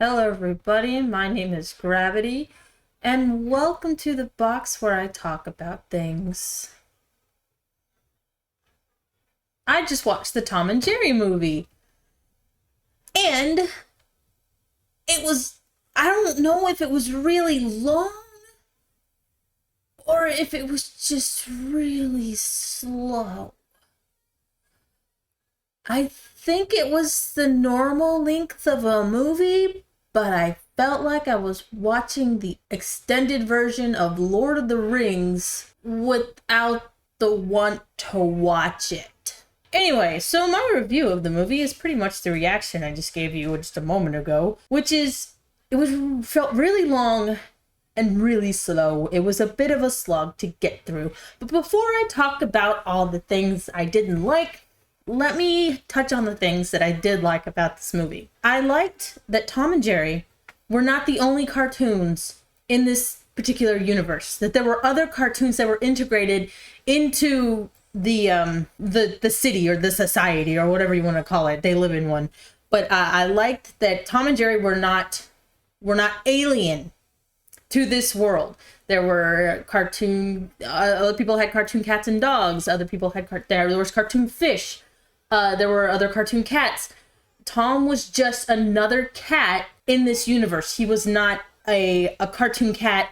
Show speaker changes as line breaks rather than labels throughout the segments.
Hello, everybody. My name is Gravity, and welcome to the box where I talk about things. I just watched the Tom and Jerry movie, and I don't know if it was really long or if it was just really slow. I think it was the normal length of a movie, but I felt like I was watching the extended version of Lord of the Rings without the want to watch it. Anyway, so my review of the movie is pretty much the reaction I just gave you just a moment ago, which is felt really long and really slow. It was a bit of a slog to get through. But before I talk about all the things I didn't like, let me touch on the things that I did like about this movie. I liked that Tom and Jerry were not the only cartoons in this particular universe, that there were other cartoons that were integrated into the city or the society or whatever you want to call it. They live in one. But I liked that Tom and Jerry were not alien to this world. There were other people had cartoon cats and dogs. Other people had there was cartoon fish. There were other cartoon cats. Tom was just another cat in this universe. He was not a cartoon cat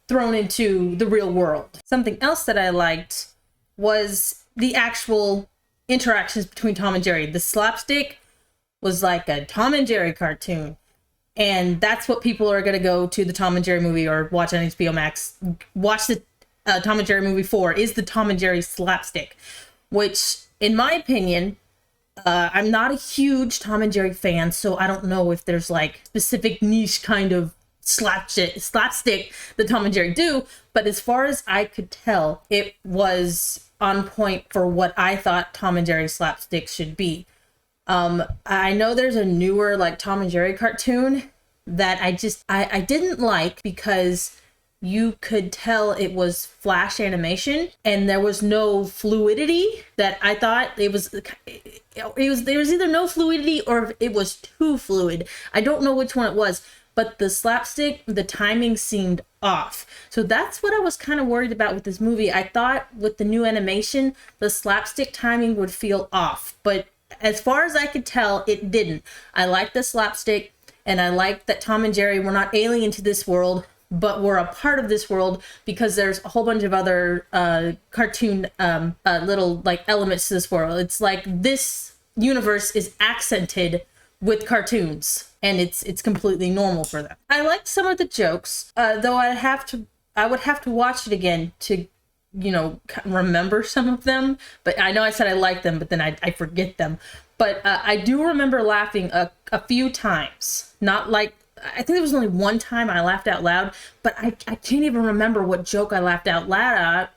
thrown into the real world. Something else that I liked was the actual interactions between Tom and Jerry. The slapstick was like a Tom and Jerry cartoon. And that's what people are going to go to the Tom and Jerry movie or watch on HBO Max. Watch the Tom and Jerry movie for is the Tom and Jerry slapstick, which, in my opinion, I'm not a huge Tom and Jerry fan, so I don't know if there's like specific niche kind of slapstick that Tom and Jerry do. But as far as I could tell, it was on point for what I thought Tom and Jerry slapstick should be. I know there's a newer like Tom and Jerry cartoon that I didn't like because you could tell it was flash animation and there was no fluidity that I thought there was either no fluidity or it was too fluid. I don't know which one it was, but the slapstick, the timing seemed off. So that's what I was kind of worried about with this movie. I thought with the new animation, the slapstick timing would feel off, but as far as I could tell, it didn't. I liked the slapstick, and I liked that Tom and Jerry were not alien to this world, but were a part of this world because there's a whole bunch of other cartoon little like elements to this world. It's like this universe is accented with cartoons, and it's completely normal for them. I liked some of the jokes, though I would have to watch it again to remember some of them. But I know I said I like them, but then I forget them. But I do remember laughing a few times. Not like, I think there was only one time I laughed out loud, but I can't even remember what joke I laughed out loud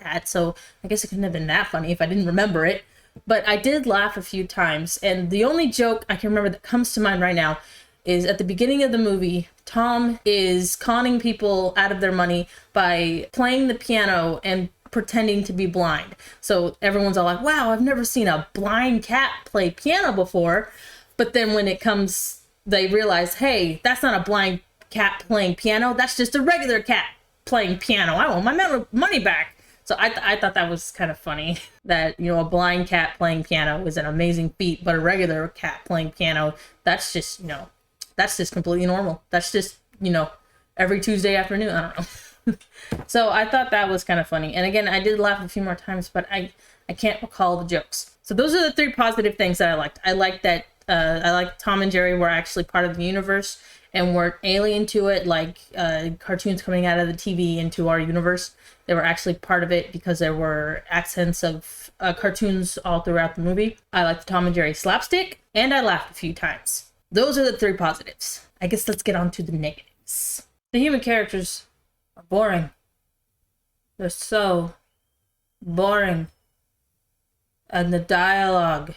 at. So I guess it couldn't have been that funny if I didn't remember it. But I did laugh a few times. And the only joke I can remember that comes to mind right now is at the beginning of the movie, Tom is conning people out of their money by playing the piano and pretending to be blind. So everyone's all like, wow, I've never seen a blind cat play piano before. But then when it comes, they realize, hey, that's not a blind cat playing piano. That's just a regular cat playing piano. I want my money back. So I thought that was kind of funny that, a blind cat playing piano is an amazing feat, but a regular cat playing piano, that's just completely normal. That's just, every Tuesday afternoon. I don't know. So I thought that was kind of funny. And again, I did laugh a few more times, but I can't recall the jokes. So those are the three positive things that I liked. I liked that I liked Tom and Jerry were actually part of the universe and weren't alien to it, like cartoons coming out of the TV into our universe. They were actually part of it because there were accents of cartoons all throughout the movie. I liked the Tom and Jerry slapstick, and I laughed a few times. Those are the three positives. I guess let's get on to the negatives. The human characters are boring. They're so boring. And the dialogue,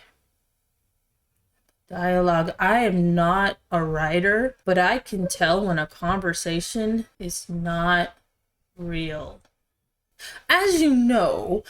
I am not a writer, but I can tell when a conversation is not real. As you know,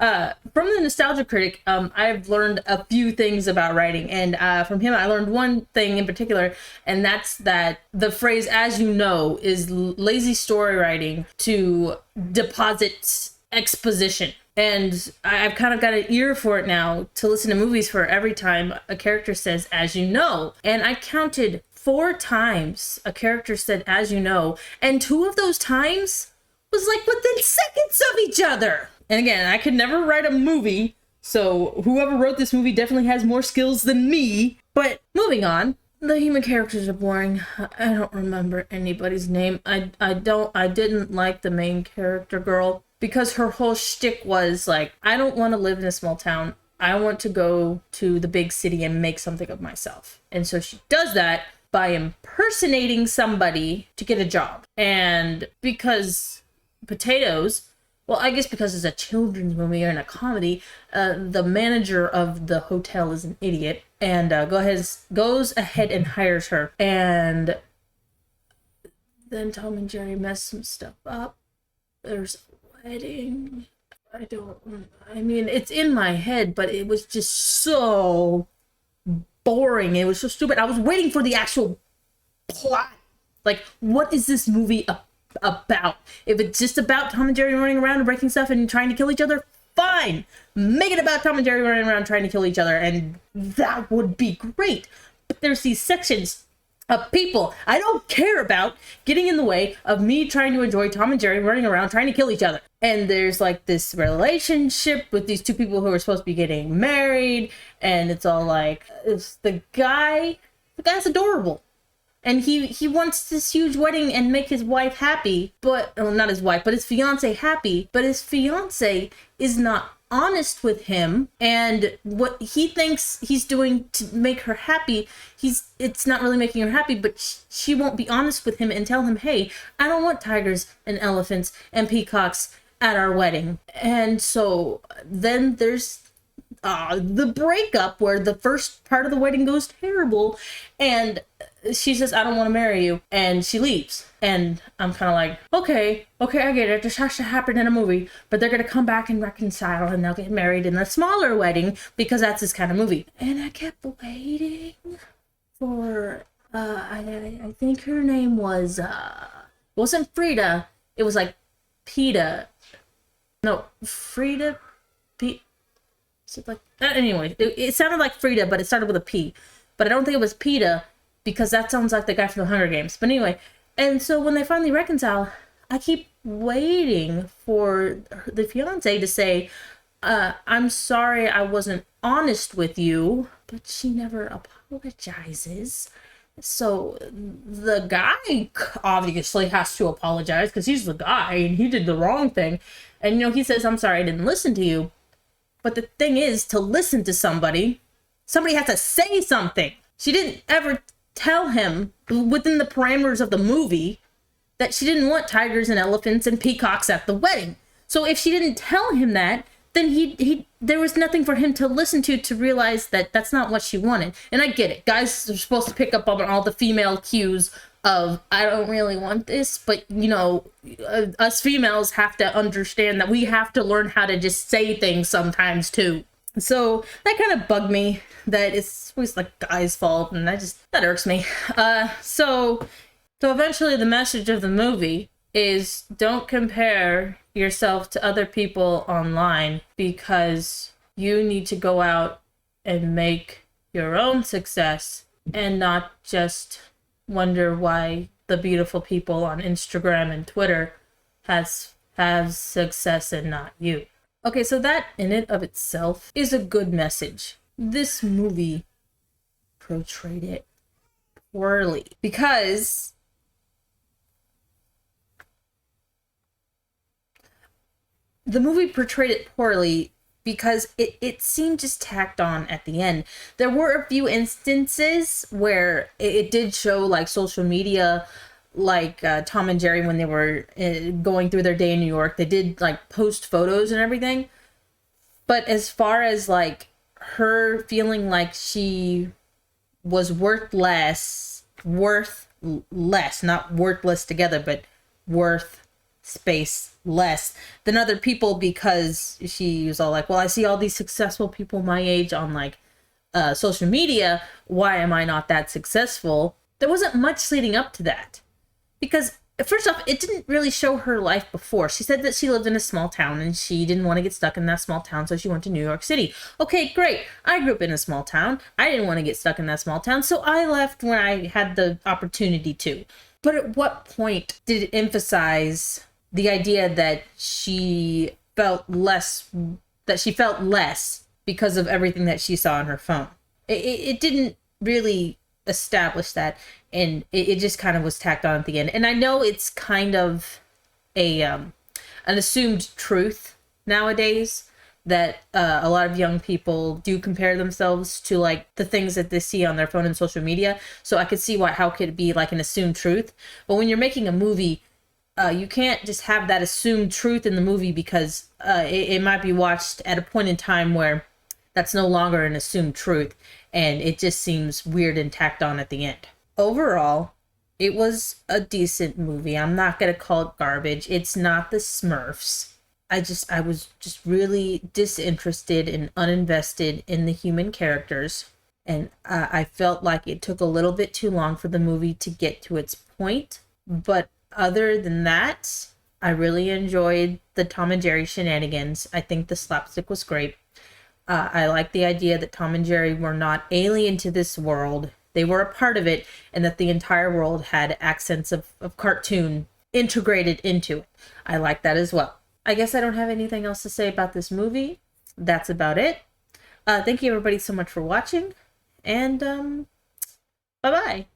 From the Nostalgia Critic, I've learned a few things about writing, and from him I learned one thing in particular, and that's that the phrase "as you know" is lazy story writing to deposit exposition. And I've kind of got an ear for it now to listen to movies for every time a character says "as you know," and I counted 4 times a character said "as you know," and 2 of those times was like within seconds of each other. And again, I could never write a movie, so whoever wrote this movie definitely has more skills than me. But moving on, the human characters are boring. I don't remember anybody's name. I didn't like the main character girl because her whole shtick was like, I don't want to live in a small town. I want to go to the big city and make something of myself. And so she does that by impersonating somebody to get a job. And because potatoes, well, I guess because it's a children's movie and a comedy, the manager of the hotel is an idiot and goes ahead and hires her. And then Tom and Jerry mess some stuff up. There's a wedding. I mean, it's in my head, but it was just so boring. It was so stupid. I was waiting for the actual plot. Like, what is this movie about? If it's just about Tom and Jerry running around and breaking stuff and trying to kill each other, fine. Make it about Tom and Jerry running around trying to kill each other, and that would be great. But there's these sections of people I don't care about getting in the way of me trying to enjoy Tom and Jerry running around trying to kill each other. And there's like this relationship with these 2 people who are supposed to be getting married, and it's all like, it's the guy's adorable. And he wants this huge wedding and make his wife happy, but, well, not his wife, but his fiance happy, but his fiance is not honest with him, and what he thinks he's doing to make her happy, it's not really making her happy, but she won't be honest with him and tell him, hey, I don't want tigers and elephants and peacocks at our wedding. And so then there's the breakup where the first part of the wedding goes terrible, and she says, I don't want to marry you, and she leaves. And I'm kind of like, okay, I get it. This has to happen in a movie, but they're going to come back and reconcile, and they'll get married in a smaller wedding because that's this kind of movie. And I kept waiting for, I think her name was, wasn't Frida. It was like Peta. No, Frida, so like that. Anyway, it sounded like Frida, but it started with a P. But I don't think it was Peta, because that sounds like the guy from the Hunger Games. But anyway, and so when they finally reconcile, I keep waiting for the fiance to say, I'm sorry I wasn't honest with you, but she never apologizes. So the guy obviously has to apologize because he's the guy and he did the wrong thing. And, he says, I'm sorry I didn't listen to you. But the thing is, to listen to somebody has to say something. She didn't ever tell him within the parameters of the movie that she didn't want tigers and elephants and peacocks at the wedding. So if she didn't tell him that, then he there was nothing for him to listen to realize that that's not what she wanted. And I get it. Guys are supposed to pick up on all the female cues of, I don't really want this, but us females have to understand that we have to learn how to just say things sometimes too. So that kind of bugged me, that it's always like guys' fault, and that irks me. So eventually the message of the movie is, don't compare yourself to other people online, because you need to go out and make your own success and not just wonder why the beautiful people on Instagram and Twitter have success and not you. Okay, so that in and of itself is a good message. This movie portrayed it poorly, because it seemed just tacked on at the end. There were a few instances where it did show like social media, like Tom and Jerry, when they were going through their day in New York, they did like post photos and everything. But as far as like her feeling like she was worth less, not worthless together, but worth space less than other people because she was all like, well, I see all these successful people my age on like social media. Why am I not that successful? There wasn't much leading up to that because first off, it didn't really show her life before. She said that she lived in a small town and she didn't want to get stuck in that small town, so she went to New York City. Okay, great. I grew up in a small town. I didn't want to get stuck in that small town, so I left when I had the opportunity to. But at what point did it emphasize the idea that she felt less because of everything that she saw on her phone? It didn't really establish that, and it just kind of was tacked on at the end. And I know it's kind of an assumed truth nowadays that a lot of young people do compare themselves to like the things that they see on their phone and social media. So I could see how could it be like an assumed truth. But when you're making a movie, you can't just have that assumed truth in the movie because it might be watched at a point in time where that's no longer an assumed truth, and it just seems weird and tacked on at the end. Overall, it was a decent movie. I'm not gonna call it garbage. It's not the Smurfs. I was just really disinterested and uninvested in the human characters, and I felt like it took a little bit too long for the movie to get to its point. But other than that, I really enjoyed the Tom and Jerry shenanigans. I think the slapstick was great. I like the idea that Tom and Jerry were not alien to this world. They were a part of it, and that the entire world had accents of cartoon integrated into it. I like that as well. I guess I don't have anything else to say about this movie. That's about it. Thank you everybody so much for watching, and bye-bye.